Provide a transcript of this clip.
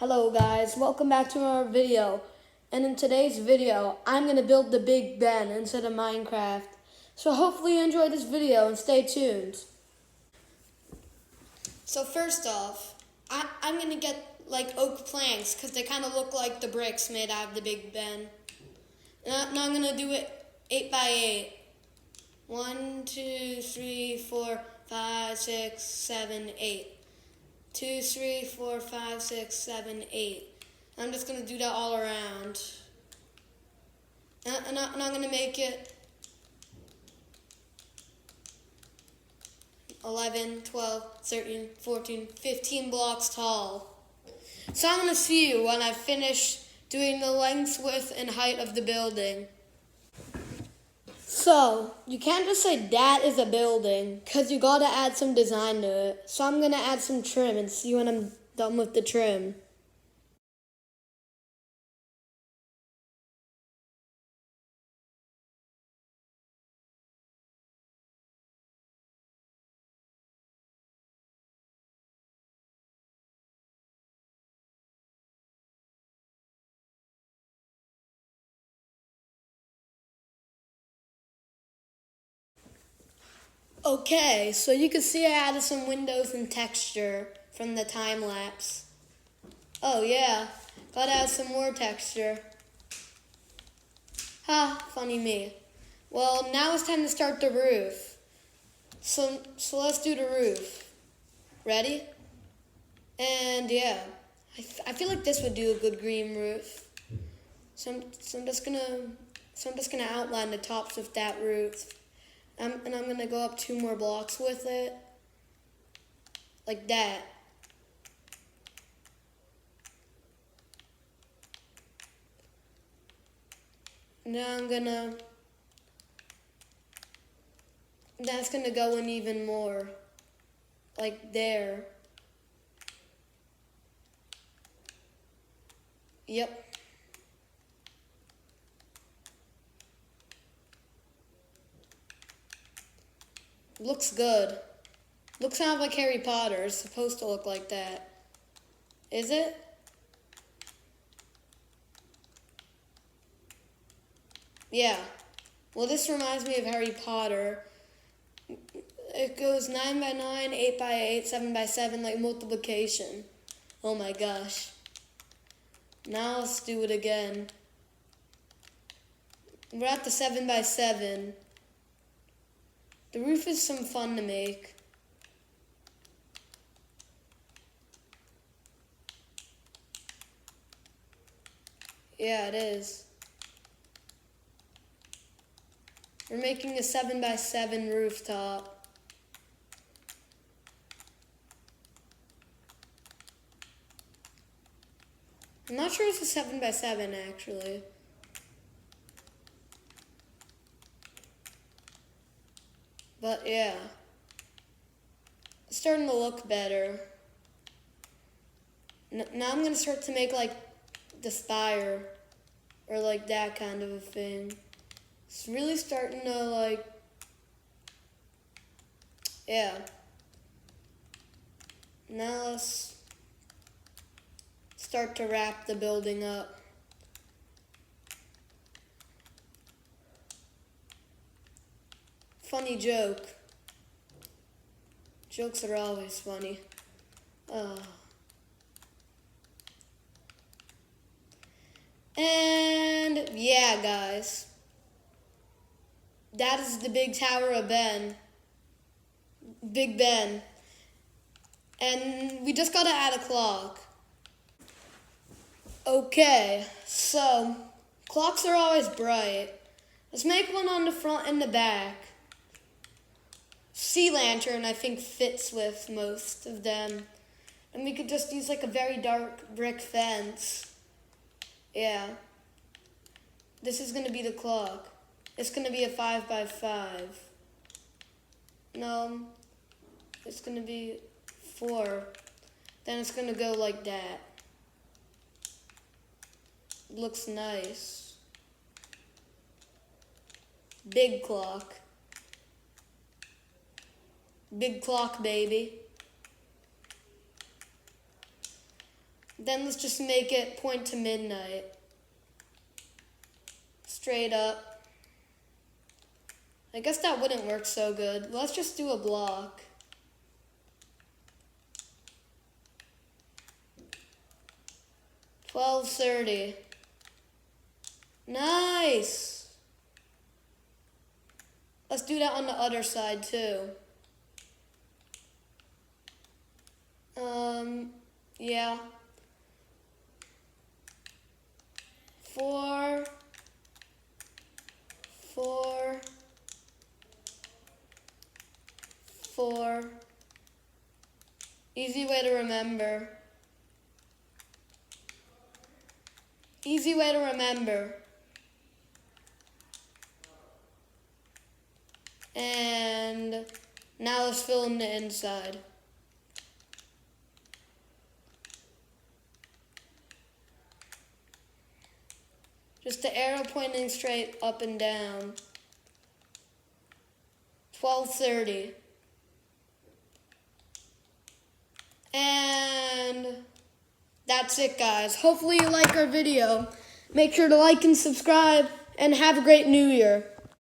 Hello guys, welcome back to our video. And in today's video, I'm going to build the Big Ben instead of Minecraft. So hopefully you enjoy this video and stay tuned. So first off, I'm going to get like oak planks because they kind of look like the bricks made out of the Big Ben. Now I'm going to do it 8 by 8. 1, 2, 3, 4, 5, 6, 7, 8. 2, 3, 4, 5, 6, 7, 8. I'm just going to do that all around. And I'm going to make it 11, 12, 13, 14, 15 blocks tall. So I'm going to see you when I finish doing the length, width, and height of the building. So, you can't just say that is a building, because you got to add some design to it. So I'm going to add some trim and see when I'm done with the trim. Okay, so you can see I added some windows and texture from the time lapse. Oh yeah, gotta add some more texture. Ha, funny me. Well, now it's time to start the roof. So let's do the roof. Ready? And yeah, I feel like this would do a good green roof. So I'm just gonna outline the tops of that roof. And I'm gonna go up 2 more blocks with it. Like that. Now that's gonna go in even more. Like there. Yep. Looks good. Looks kind of like Harry Potter. It's supposed to look like that. Is it? Yeah. Well, this reminds me of Harry Potter. It goes 9 by 9, 8 by 8, 7 by 7, like multiplication. Oh my gosh. Now let's do it again. We're at the 7 by 7. The roof is some fun to make. Yeah, it is. We're making a 7 by 7 rooftop. I'm not sure it's a 7 by 7 actually. But yeah, it's starting to look better. Now I'm gonna start to make like the spire or like that kind of a thing. It's really starting to like, yeah. Now let's start to wrap the building up. Funny joke. Jokes are always funny. And yeah, guys. That is the big Tower of Ben. Big Ben. And we just gotta add a clock. Okay, so clocks are always bright. Let's make one on the front and the back. Sea lantern, I think, fits with most of them. And we could just use like a very dark brick fence. Yeah. This is gonna be the clock. It's gonna be a 5 by 5. No, it's gonna be 4. Then it's gonna go like that. Looks nice. Big clock. Big clock, baby. Then let's just make it point to midnight. Straight up. I guess that wouldn't work so good. Let's just do a block. $12.30. Nice. Let's do that on the other side too. Yeah. 4, 4, 4. Easy way to remember. Easy way to remember. And now let's fill in the inside. Just the arrow pointing straight up and down. 12:30. And that's it, guys. Hopefully you like our video. Make sure to like and subscribe, and have a great New Year.